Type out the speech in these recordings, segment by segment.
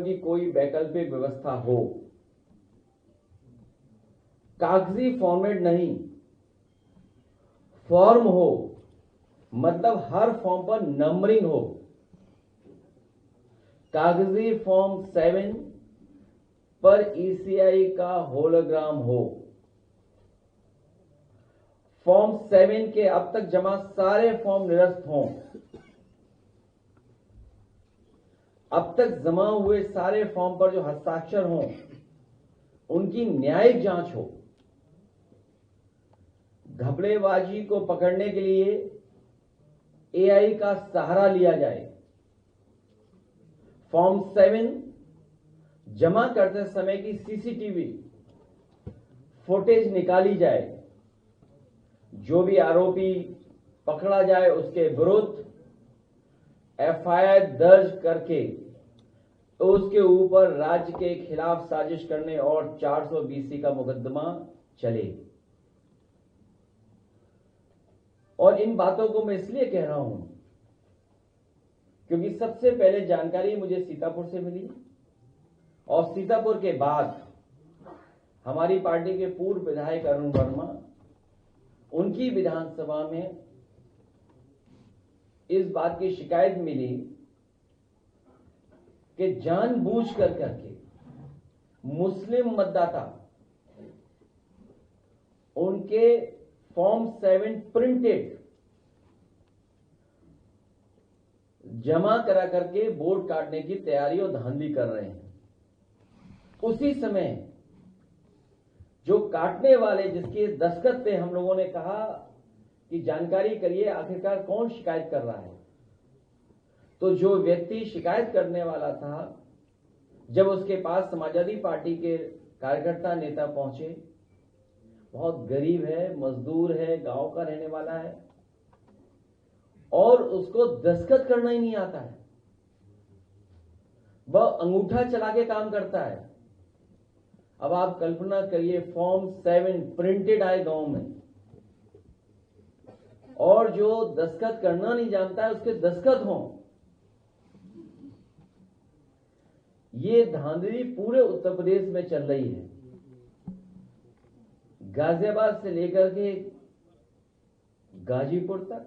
की कोई वैकल्पिक व्यवस्था हो, कागजी फॉर्मेट नहीं, फॉर्म हो, मतलब हर फॉर्म पर नंबरिंग हो। कागजी फॉर्म 7 पर ईसीआई का होलोग्राम हो। फॉर्म 7 के अब तक जमा सारे फॉर्म निरस्त हों। अब तक जमा हुए सारे फॉर्म पर जो हस्ताक्षर हों उनकी न्यायिक जांच हो। घपलेबाजी को पकड़ने के लिए एआई का सहारा लिया जाए। फॉर्म 7 जमा करते समय की सीसीटीवी फुटेज निकाली जाए। जो भी आरोपी पकड़ा जाए उसके विरुद्ध एफआईआर दर्ज करके उसके ऊपर राज्य के खिलाफ साजिश करने और 420 का मुकदमा चले। और इन बातों को मैं इसलिए कह रहा हूं क्योंकि सबसे पहले जानकारी मुझे सीतापुर से मिली और सीतापुर के बाद हमारी पार्टी के पूर्व विधायक अरुण वर्मा, उनकी विधानसभा में इस बात की शिकायत मिली कि जानबूझ कर करके मुस्लिम मतदाता उनके फॉर्म 7 प्रिंटेड जमा करा करके वोट काटने की तैयारी और धांधली कर रहे हैं। उसी समय जो काटने वाले जिसके दस्तखत थे, हम लोगों ने कहा कि जानकारी करिए आखिरकार कौन शिकायत कर रहा है। तो जो व्यक्ति शिकायत करने वाला था, जब उसके पास समाजवादी पार्टी के कार्यकर्ता नेता पहुंचे, बहुत गरीब है, मजदूर है, गांव का रहने वाला है और उसको दस्तखत करना ही नहीं आता है, वह अंगूठा चला के काम करता है। अब आप कल्पना करिए, फॉर्म 7 प्रिंटेड आए गांव में और जो दस्तखत करना नहीं जानता है उसके दस्तखत हों। ये धांधली पूरे उत्तर प्रदेश में चल रही है, गाजियाबाद से लेकर के गाजीपुर तक।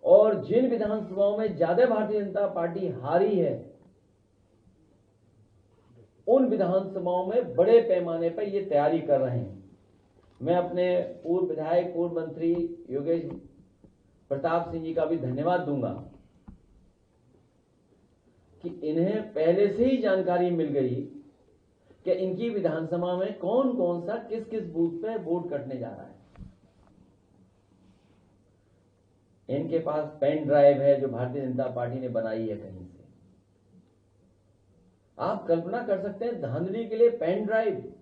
और जिन विधानसभाओं में ज्यादा भारतीय जनता पार्टी हारी है उन विधानसभाओं में बड़े पैमाने पर ये तैयारी कर रहे हैं। मैं अपने पूर्व विधायक, पूर्व मंत्री योगेश प्रताप सिंह जी का भी धन्यवाद दूंगा कि इन्हें पहले से ही जानकारी मिल गई कि इनकी विधानसभा में कौन कौन सा किस किस बूथ पे वोट कटने जा रहा है। इनके पास पेन ड्राइव है जो भारतीय जनता पार्टी ने बनाई है कहीं से। आप कल्पना कर सकते हैं धांधली के लिए पेन ड्राइव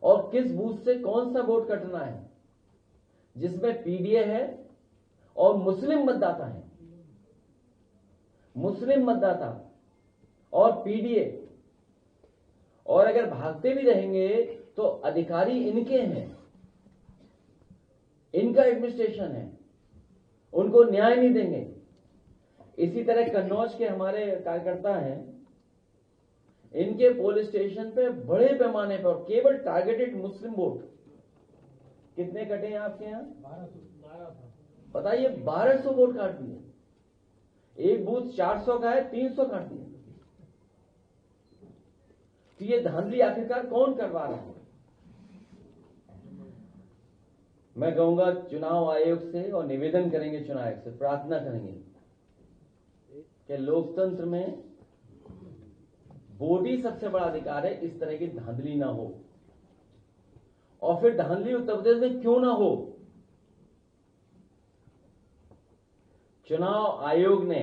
और किस बूथ से कौन सा वोट कटना है, जिसमें पीडीए है और मुस्लिम मतदाता है। मुस्लिम मतदाता और पीडीए, और अगर भागते भी रहेंगे तो अधिकारी इनके हैं, इनका एडमिनिस्ट्रेशन है, उनको न्याय नहीं देंगे। इसी तरह कन्नौज के हमारे कार्यकर्ता हैं, इनके पुलिस स्टेशन पे बड़े पैमाने पर केवल टारगेटेड मुस्लिम वोट कितने कटे हैं आपके यहां? 1200। बताइए, 1200 वोट काट दिए। एक बूथ 400 का है, 300 काट दिए। तो ये धांधली आखिरकार कौन करवा रहा है? मैं कहूंगा चुनाव आयोग से, और निवेदन करेंगे चुनाव आयोग से, प्रार्थना करेंगे कि लोकतंत्र में वोट ही सबसे बड़ा अधिकार है, इस तरह की धांधली ना हो। और फिर धांधली उत्तर प्रदेश में क्यों ना हो? चुनाव आयोग ने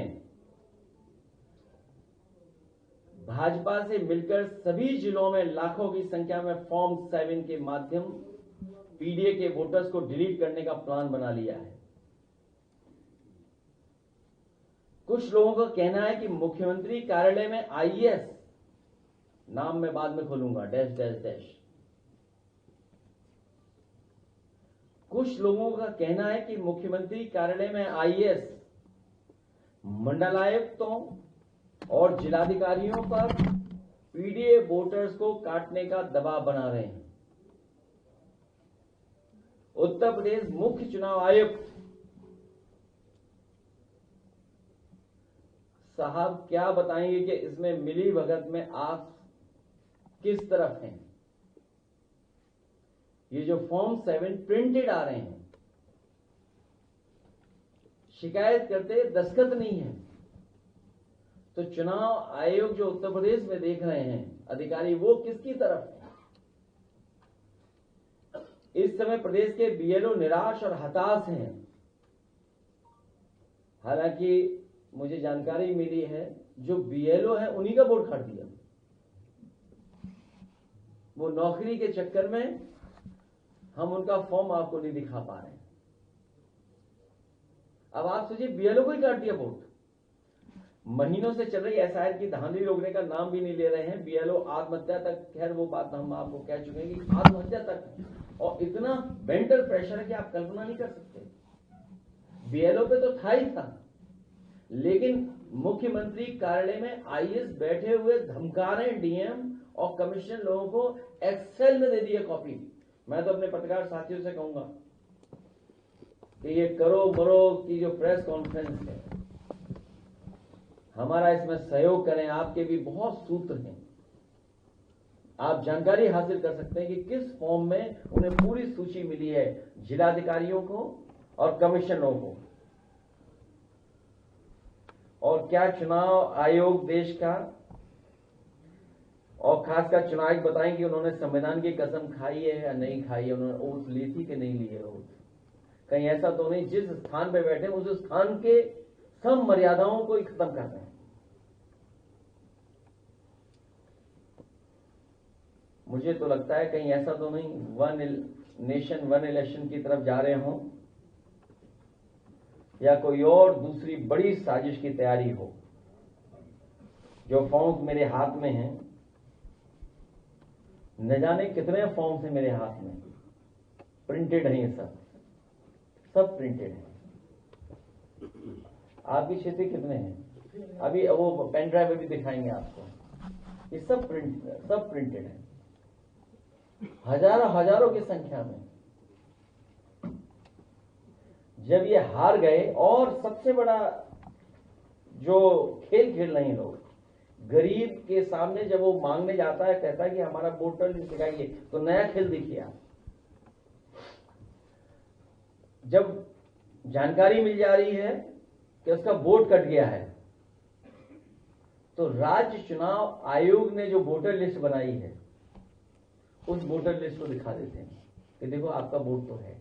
भाजपा से मिलकर सभी जिलों में लाखों की संख्या में फॉर्म 7 के माध्यम पीडीए के वोटर्स को डिलीट करने का प्लान बना लिया है। कुछ लोगों का कहना है कि मुख्यमंत्री कार्यालय में आईएएस, नाम मैं बाद में खोलूंगा, डैश डैश डैश। कुछ लोगों का कहना है कि मुख्यमंत्री कार्यालय में आईएएस मंडलायुक्तों और जिलाधिकारियों पर पीडीए वोटर्स को काटने का दबाव बना रहे हैं। उत्तर प्रदेश मुख्य चुनाव आयुक्त साहब क्या बताएंगे कि इसमें मिली भगत में आप किस तरफ हैं? ये जो फॉर्म 7 प्रिंटेड आ रहे हैं, शिकायत करते दस्तखत नहीं है, तो चुनाव आयोग जो उत्तर प्रदेश में देख रहे हैं अधिकारी, वो किसकी तरफ है? इस समय प्रदेश के बीएलओ निराश और हताश हैं। हालांकि मुझे जानकारी मिली है जो बीएलओ है उन्हीं का वोट काट दिया। वो नौकरी के चक्कर में हम उनका फॉर्म आपको नहीं दिखा पा रहे हैं। अब आप सोचिए, बीएलओ को ही काट दिया वोट। महीनों से चल रही एसआईआर की धांधली रोकने का नाम भी नहीं ले रहे हैं। बीएलओ आत्महत्या तक, खैर वो बात हम आपको कह चुके हैं कि आत्महत्या तक, और इतना मेंटल प्रेशर है कि आप कल्पना नहीं कर सकते। बीएलओ पे तो था ही था, लेकिन मुख्यमंत्री कार्यालय में आईएएस बैठे हुए धमका रहे हैं डीएम और कमिश्नर लोगों को, एक्सेल में दे दिया कॉपी। मैं तो अपने पत्रकार साथियों से कहूंगा कि ये करो मरो की जो प्रेस कॉन्फ्रेंस है, हमारा इसमें सहयोग करें। आपके भी बहुत सूत्र हैं, आप जानकारी हासिल कर सकते हैं कि किस फॉर्म में उन्हें पूरी सूची मिली है जिलाधिकारियों को और कमिश्नरों को। और क्या चुनाव आयोग देश का और खासकर चुनाव आयोग बताएं कि उन्होंने संविधान की कसम खाई है या नहीं खाई है, उन्होंने ओथ ली थी कि नहीं ली है ओथ। कहीं ऐसा तो नहीं जिस स्थान पे बैठे उस स्थान के सब मर्यादाओं को ही खत्म कर रहे हैं। मुझे तो लगता है कहीं ऐसा तो नहीं वन नेशन वन इलेक्शन की तरफ जा रहे हों या कोई और दूसरी बड़ी साजिश की तैयारी हो। जो फॉर्म्स मेरे हाथ में हैं, न जाने कितने फॉर्म्स हैं मेरे हाथ में, प्रिंटेड हैं, ये सब प्रिंटेड हैं। आपकी क्षेत्र कितने हैं? अभी वो पेन ड्राइव में भी दिखाएंगे आपको। ये सब प्रिंटेड है, हजारों की संख्या में। जब ये हार गए, और सबसे बड़ा जो खेल खेल रहे हैं लोग, गरीब के सामने जब वो मांगने जाता है, कहता है कि हमारा वोटर लिस्ट दिखाइए, तो नया खेल देखिए आप। जब जानकारी मिल जा रही है कि उसका वोट कट गया है, तो राज्य चुनाव आयोग ने जो वोटर लिस्ट बनाई है उस वोटर लिस्ट को दिखा देते हैं कि देखो आपका वोट तो है।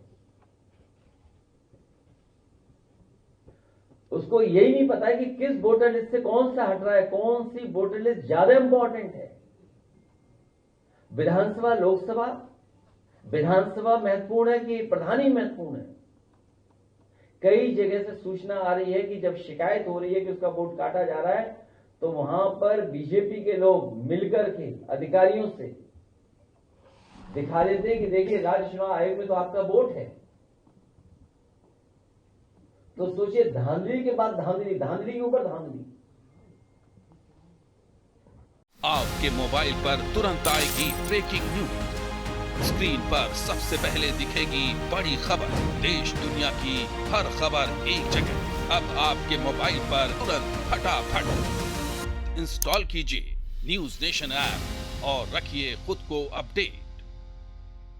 उसको यही नहीं पता है कि किस वोटर लिस्ट से कौन सा हट रहा है, कौन सी वोटर लिस्ट ज्यादा इंपॉर्टेंट है। विधानसभा लोकसभा, विधानसभा महत्वपूर्ण है कि प्रधान ही महत्वपूर्ण है। कई जगह से सूचना आ रही है कि जब शिकायत हो रही है कि उसका वोट काटा जा रहा है, तो वहां पर बीजेपी के लोग मिलकर के अधिकारियों से दिखा देते हैं कि देखिए राज्य चुनाव आयोग में तो आपका वोट है। तो सोचिए, धांधली के बाद धांधली, धांधली के ऊपर धांधली। आपके मोबाइल पर तुरंत आएगी ब्रेकिंग न्यूज। स्क्रीन पर सबसे पहले दिखेगी बड़ी खबर, देश दुनिया की हर खबर एक जगह। अब आपके मोबाइल पर तुरंत फटाफट इंस्टॉल कीजिए न्यूज नेशन ऐप और रखिए खुद को अपडेट।